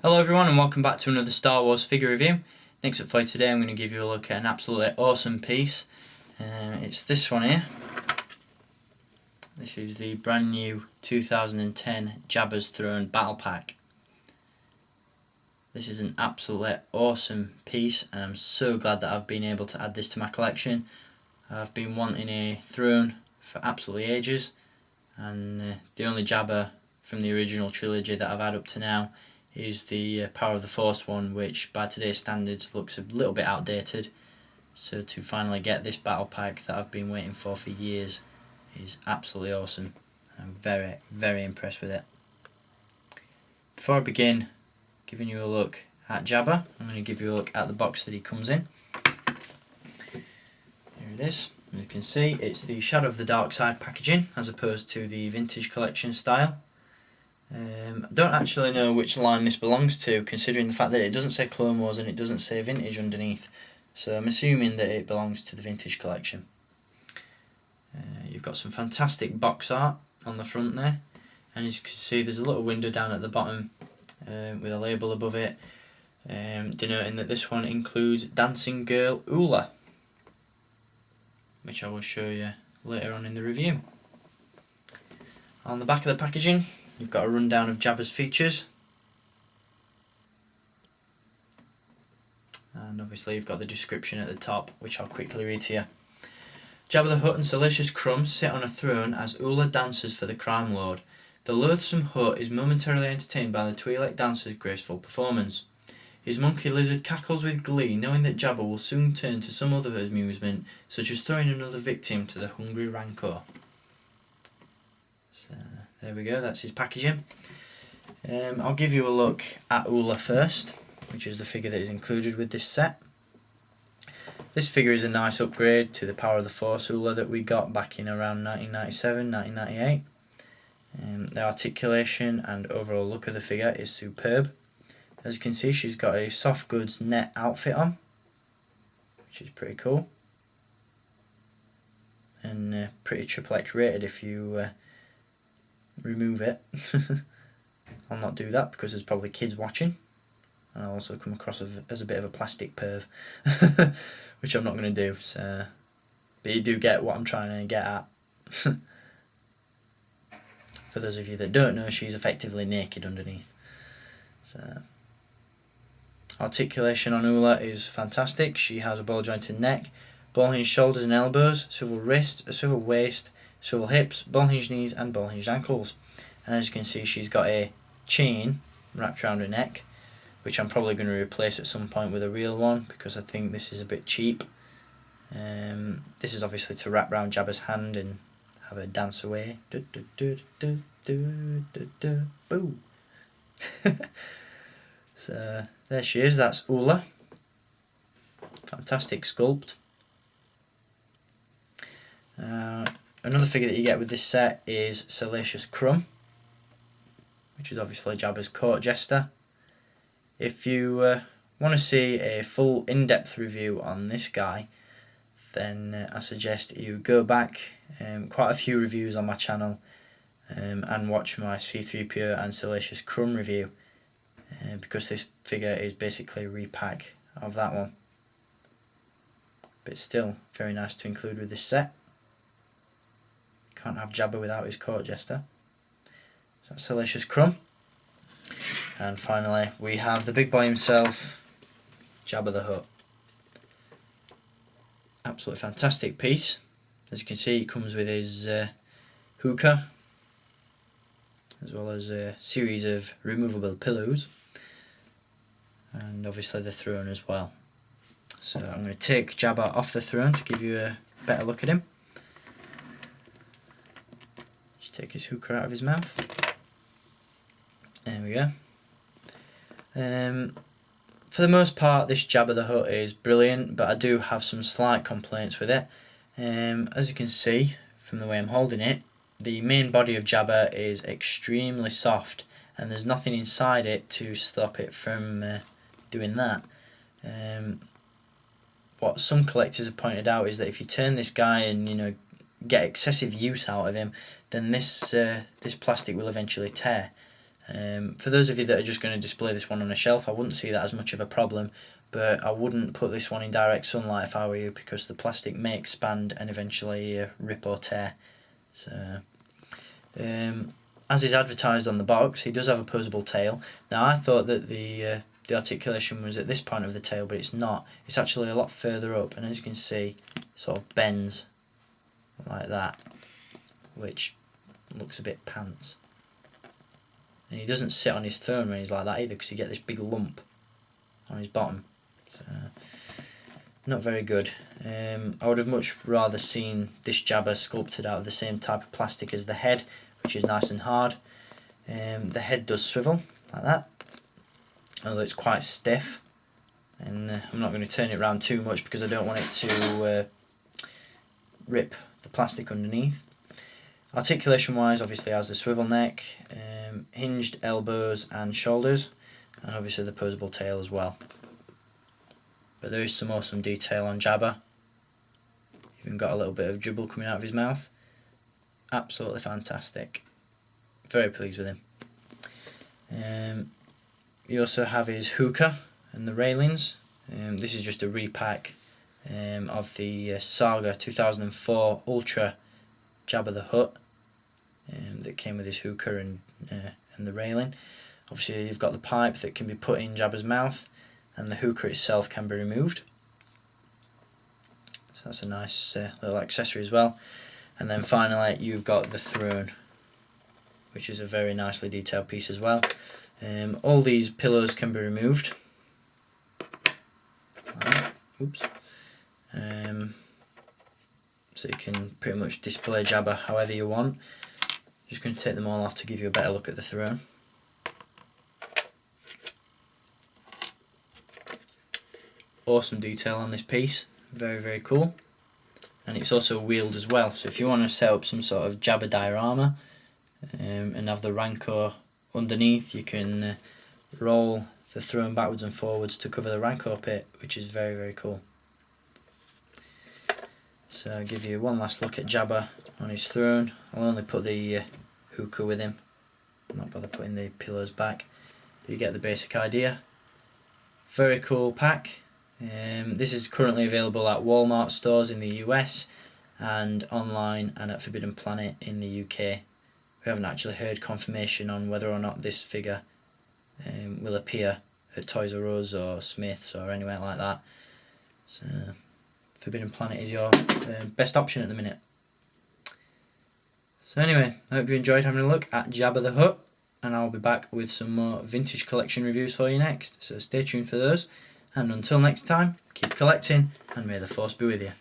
Hello everyone and welcome back to another Star Wars figure review. Next up for you today I'm going to give you a look at an absolutely awesome piece. It's this one here. This is the brand new 2010 Jabba's Throne Battle Pack. This is an absolutely awesome piece and I'm so glad that I've been able to add this to my collection. I've been wanting a throne for absolutely ages, and the only Jabba from the original trilogy that I've had up to now is the Power of the Force one, which by today's standards looks a little bit outdated. So to finally get this battle pack that I've been waiting for years is absolutely awesome. I'm very impressed with it. Before I begin giving you a look at Jabba, I'm going to give you a look at the box that he comes in. Here it is. As you can see, it's the Shadow of the Dark Side packaging as opposed to the vintage collection style. I don't actually know which line this belongs to, considering the fact that it doesn't say Clone Wars and it doesn't say vintage underneath, so I'm assuming that it belongs to the vintage collection. You've got some fantastic box art on the front there, and as you can see there's a little window down at the bottom with a label above it denoting that this one includes Dancing Girl Oola, which I will show you later on in the review. On the back of the packaging you've got a rundown of Jabba's features, and obviously you've got the description at the top, which I'll quickly read to you. Jabba the Hutt and Salacious Crumb sit on a throne as Oola dances for the Crime Lord. The loathsome Hutt is momentarily entertained by the Twi'lek dancer's graceful performance. His monkey lizard cackles with glee, knowing that Jabba will soon turn to some other amusement, such as throwing another victim to the hungry Rancor. So, there we go, that's his packaging. I'll give you a look at Oola first, which is the figure that is included with this set. This figure is a nice upgrade to the Power of the Force Oola that we got back in around 1997, 1998. The articulation and overall look of the figure is superb. As you can see, she's got a soft goods net outfit on, which is pretty cool, and pretty X rated if you remove it. I'll not do that because there's probably kids watching, and I'll also come across as a bit of a plastic perv, which I'm not going to do. So, but you do get what I'm trying to get at. For those of you that don't know, she's effectively naked underneath. So, articulation on Oola is fantastic. She has a ball jointed neck, ball hinged shoulders and elbows, swivel wrist, a swivel waist, swivel hips, ball hinged knees and ball hinged ankles. And as you can see, she's got a chain wrapped around her neck, which I'm probably going to replace at some point with a real one because I think this is a bit cheap. This is obviously to wrap around Jabba's hand and have her dance away. Boo! So there she is, that's Oola. Fantastic sculpt. Another figure that you get with this set is Salacious Crumb, which is obviously Jabba's court jester. If you want to see a full in-depth review on this guy, then I suggest you go back quite a few reviews on my channel and watch my C-3PO and Salacious Crumb review, because this figure is basically a repack of that one. But still very nice to include with this set. Can't have Jabba without his court jester. So that's Salacious Crumb. And finally we have the big boy himself, Jabba the Hutt. Absolutely fantastic piece. As you can see, it comes with his hookah, as well as a series of removable pillows, and obviously the throne as well. So I'm going to take Jabba off the throne to give you a better look at him. Just take his hookah out of his mouth. There we go. For the most part, this Jabba the Hutt is brilliant, but I do have some slight complaints with it. As you can see from the way I'm holding it, the main body of Jabba is extremely soft, and there's nothing inside it to stop it from doing that. What some collectors have pointed out is that if you turn this guy and get excessive use out of him, then this plastic will eventually tear. For those of you that are just going to display this one on a shelf, I wouldn't see that as much of a problem, but I wouldn't put this one in direct sunlight if I were you, because the plastic may expand and eventually rip or tear. So, as is advertised on the box, he does have a posable tail. Now I thought that the articulation was at this point of the tail, but it's not. It's actually a lot further up, and as you can see, it sort of bends like that, which looks a bit pants. And he doesn't sit on his throne when he's like that either, because you get this big lump on his bottom. So, not very good. I would have much rather seen this Jabba sculpted out of the same type of plastic as the head, which is nice and hard. The head does swivel like that, although it's quite stiff. And I'm not going to turn it around too much because I don't want it to rip the plastic underneath. Articulation wise, obviously has the swivel neck, hinged elbows and shoulders, and obviously the posable tail as well. But there is some awesome detail on Jabba. Even got a little bit of dribble coming out of his mouth. Absolutely fantastic. Very pleased with him. You also have his hookah and the railings. This is just a repack of the Saga 2004 Ultra Jabba the Hutt that came with his hookah and the railing. Obviously you've got the pipe that can be put in Jabba's mouth, and the hookah itself can be removed. So that's a nice little accessory as well. And then finally you've got the throne, which is a very nicely detailed piece as well. All these pillows can be removed. Oops. So you can pretty much display Jabba however you want. Just going to take them all off to give you a better look at the throne. Awesome detail on this piece, very very cool. And it's also wheeled as well, so if you want to set up some sort of Jabba diorama and have the Rancor underneath, you can roll the throne backwards and forwards to cover the Rancor pit, which is very very cool. So I'll give you one last look at Jabba on his throne. I'll only put the hookah with him, I'm not bother putting the pillows back, but you get the basic idea. Very cool pack. This is currently available at Wal-Mart stores in the US and online and at Forbidden Planet in the UK. We haven't actually heard confirmation on whether or not this figure will appear at Toys R Us or Smith's or anywhere like that. So Forbidden Planet is your best option at the minute. So anyway, I hope you enjoyed having a look at Jabba the Hutt, and I'll be back with some more vintage collection reviews for you next, so stay tuned for those, and until next time, keep collecting and may the Force be with you.